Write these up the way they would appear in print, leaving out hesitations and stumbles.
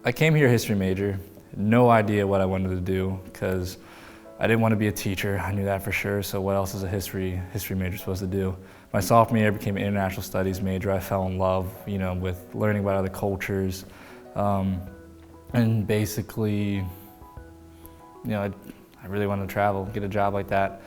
I came here a history major, no idea what I wanted to do because I didn't want to be a teacher, I knew that for sure, so what else is a history major supposed to do? My sophomore year I became an international studies major. I fell in love, with learning about other cultures, and basically, I really wanted to travel, get a job like that.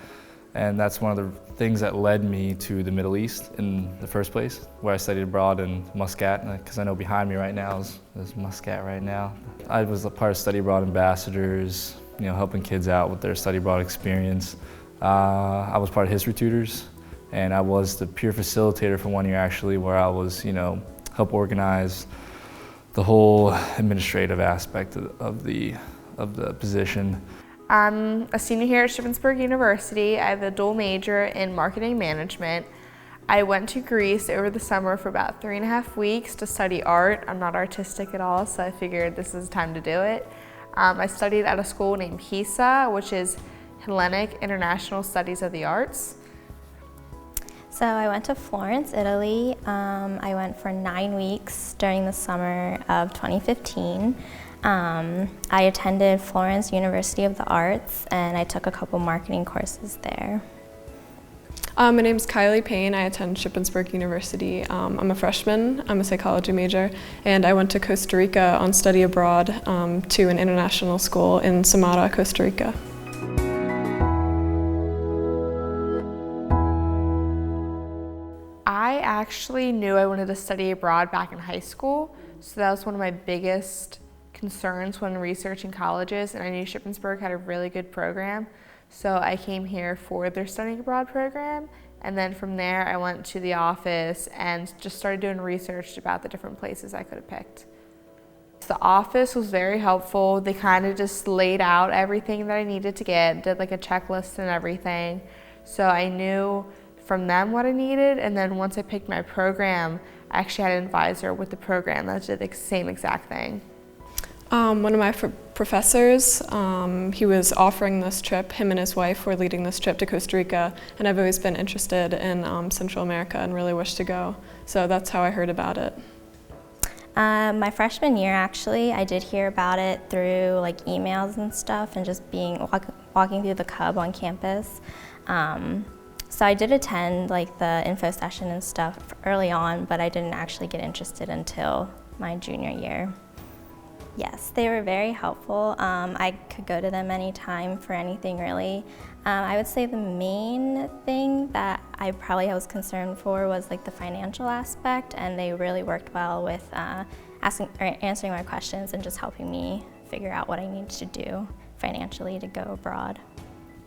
And that's one of the things that led me to the Middle East in the first place, where I studied abroad in Muscat, because I know behind me right now is Muscat right now. I was a part of Study Abroad ambassadors, helping kids out with their study abroad experience. I was part of History Tutors, and I was the peer facilitator for 1 year actually, where I was, help organize the whole administrative aspect of the position. I'm a senior here at Shippensburg University. I have a dual major in marketing management. I went to Greece over the summer for about 3.5 weeks to study art. I'm not artistic at all, so I figured this is time to do it. I studied at a school named HISA, which is Hellenic International Studies of the Arts. So I went to Florence, Italy. I went for 9 weeks during the summer of 2015. I attended Florence University of the Arts, and I took a couple marketing courses there. My name's Kylie Payne. I attend Shippensburg University. I'm a freshman. I'm a psychology major, and I went to Costa Rica on study abroad to an international school in Samara, Costa Rica. I actually knew I wanted to study abroad back in high school, so that was one of my biggest concerns when researching colleges, and I knew Shippensburg had a really good program. So I came here for their studying abroad program, and then from there I went to the office and just started doing research about the different places I could have picked. The office was very helpful. They kind of just laid out everything that I needed to get, did like a checklist and everything. So I knew from them what I needed, and then once I picked my program, I actually had an advisor with the program that did the same exact thing. One of my professors, he was offering this trip. Him and his wife were leading this trip to Costa Rica, and I've always been interested in Central America and really wished to go. So that's how I heard about it. My freshman year, actually, I did hear about it through like emails and stuff, and just walking through the Cub on campus. So I did attend like the info session and stuff early on, but I didn't actually get interested until my junior year. Yes, they were very helpful. I could go to them anytime for anything really. I would say the main thing that I was concerned for was like the financial aspect, and they really worked well with answering my questions and just helping me figure out what I needed to do financially to go abroad.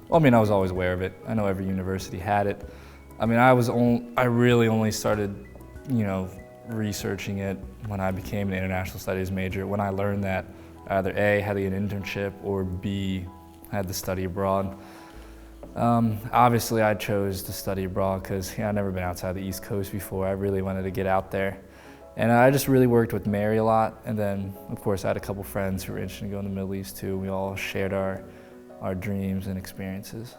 Well, I was always aware of it. I know every university had it. I really only started, researching it when I became an international studies major, when I learned that either A, had to get an internship, or B, had to study abroad. Obviously I chose to study abroad because I'd never been outside the East Coast before. I really wanted to get out there. And I just really worked with Mary a lot, and then of course I had a couple friends who were interested in going to the Middle East too. We all shared our dreams and experiences.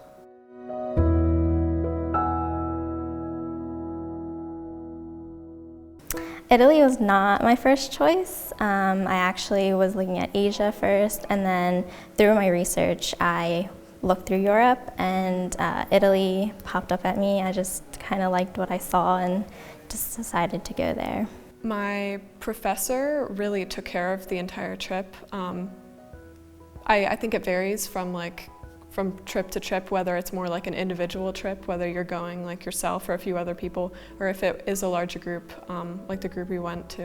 Italy was not my first choice. I actually was looking at Asia first, and then through my research, I looked through Europe, and Italy popped up at me. I just kind of liked what I saw and just decided to go there. My professor really took care of the entire trip. I think it varies from trip to trip, whether it's more like an individual trip, whether you're going like yourself or a few other people, or if it is a larger group, like the group we went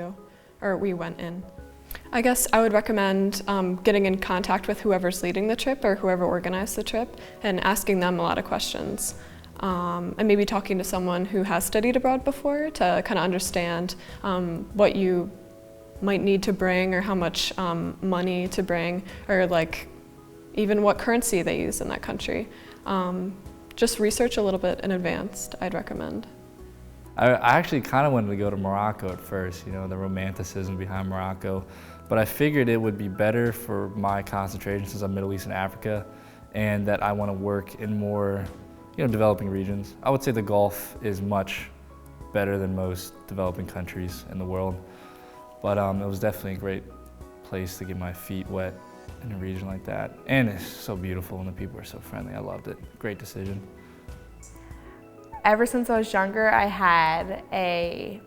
in. I guess I would recommend getting in contact with whoever's leading the trip or whoever organized the trip and asking them a lot of questions. And maybe talking to someone who has studied abroad before to kind of understand what you might need to bring, or how much money to bring, or like even what currency they use in that country. Just research a little bit in advance, I'd recommend. I actually kind of wanted to go to Morocco at first, the romanticism behind Morocco, but I figured it would be better for my concentration since I'm Middle East and Africa, and that I want to work in more, developing regions. I would say the Gulf is much better than most developing countries in the world, but it was definitely a great place to get my feet wet in a region like that. And it's so beautiful and the people are so friendly. I loved it. Great decision. Ever since I was younger, I had a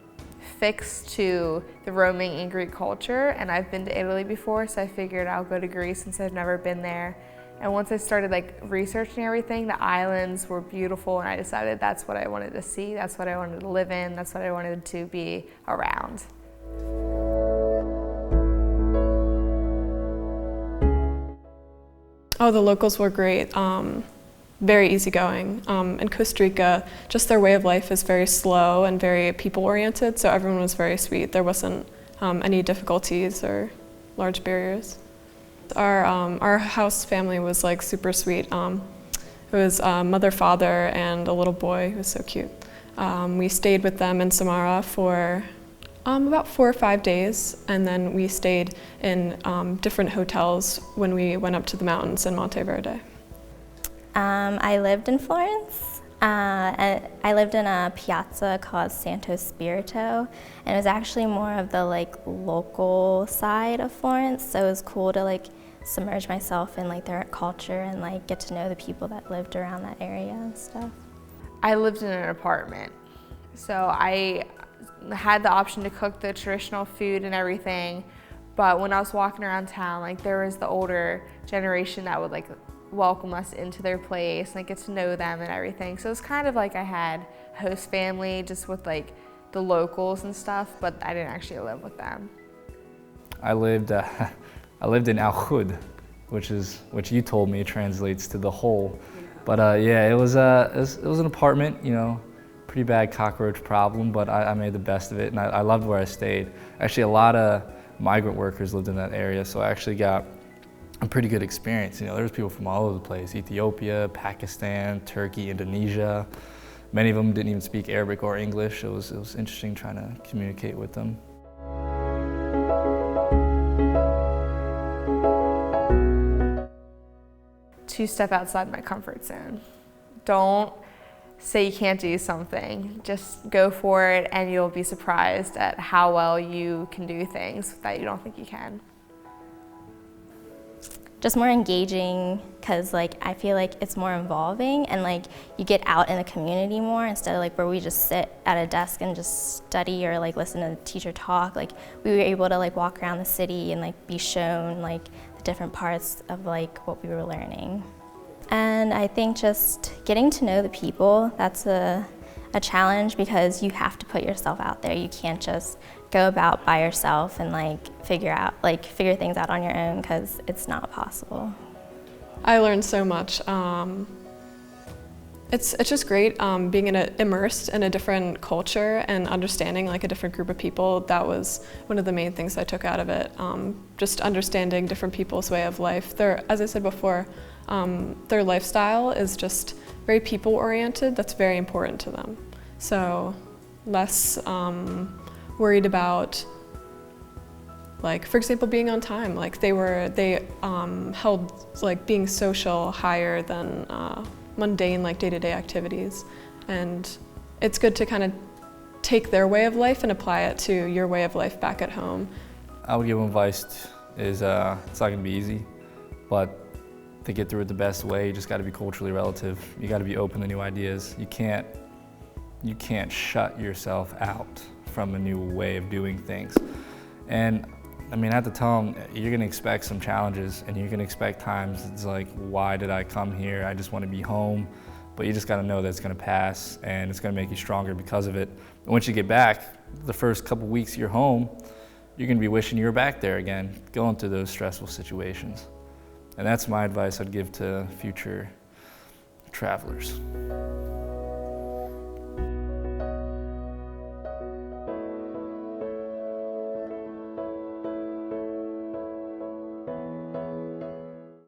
fix to the Roman and Greek culture, and I've been to Italy before, so I figured I'll go to Greece since I've never been there. And once I started researching everything, the islands were beautiful, and I decided that's what I wanted to see, that's what I wanted to live in, that's what I wanted to be around. Oh, the locals were great. Very easygoing. In Costa Rica, just their way of life is very slow and very people-oriented, so everyone was very sweet. There wasn't any difficulties or large barriers. Our house family was super sweet. It was mother, father, and a little boy. It was so cute. We stayed with them in Samara for about 4 or 5 days, and then we stayed in different hotels when we went up to the mountains in Monteverde. I lived in Florence. I lived in a piazza called Santo Spirito, and it was actually more of the local side of Florence, so it was cool to submerge myself in their culture and get to know the people that lived around that area and stuff. I lived in an apartment, so I had the option to cook the traditional food and everything, but when I was walking around town, there was the older generation that would welcome us into their place and get to know them and everything. So it was kind of I had a host family just with the locals and stuff, but I didn't actually live with them. I lived in Al Khud, which you told me translates to the hole. But yeah, it was an apartment, pretty bad cockroach problem, but I made the best of it, and I loved where I stayed. Actually, a lot of migrant workers lived in that area, so I actually got a pretty good experience. There was people from all over the place: Ethiopia, Pakistan, Turkey, Indonesia. Many of them didn't even speak Arabic or English. It was interesting trying to communicate with them. To step outside my comfort zone. Don't say you can't do something. Just go for it, and you'll be surprised at how well you can do things that you don't think you can. Just more engaging, because I feel it's more involving, and you get out in the community more instead of where we just sit at a desk and just study or listen to the teacher talk. We were able to walk around the city and be shown the different parts of what we were learning. And I think just getting to know the people, that's a challenge, because you have to put yourself out there. You can't just go about by yourself and figure things out on your own, because it's not possible. I learned so much. It's just great being immersed in a different culture and understanding a different group of people. That was one of the main things I took out of it. Just understanding different people's way of life. As I said before, their lifestyle is just very people-oriented. That's very important to them. So less worried about, for example, being on time. They held being social higher than mundane day-to-day activities. And it's good to kind of take their way of life and apply it to your way of life back at home. I would give them advice is it's not gonna be easy, but to get through it the best way, you just gotta be culturally relative. You gotta be open to new ideas. You can't shut yourself out from a new way of doing things. And I have to tell them, you're gonna expect some challenges, and you're gonna expect times it's why did I come here? I just wanna be home. But you just gotta know that it's gonna pass, and it's gonna make you stronger because of it. And once you get back, the first couple weeks you're home, you're gonna be wishing you were back there again, going through those stressful situations. And that's my advice I'd give to future travelers.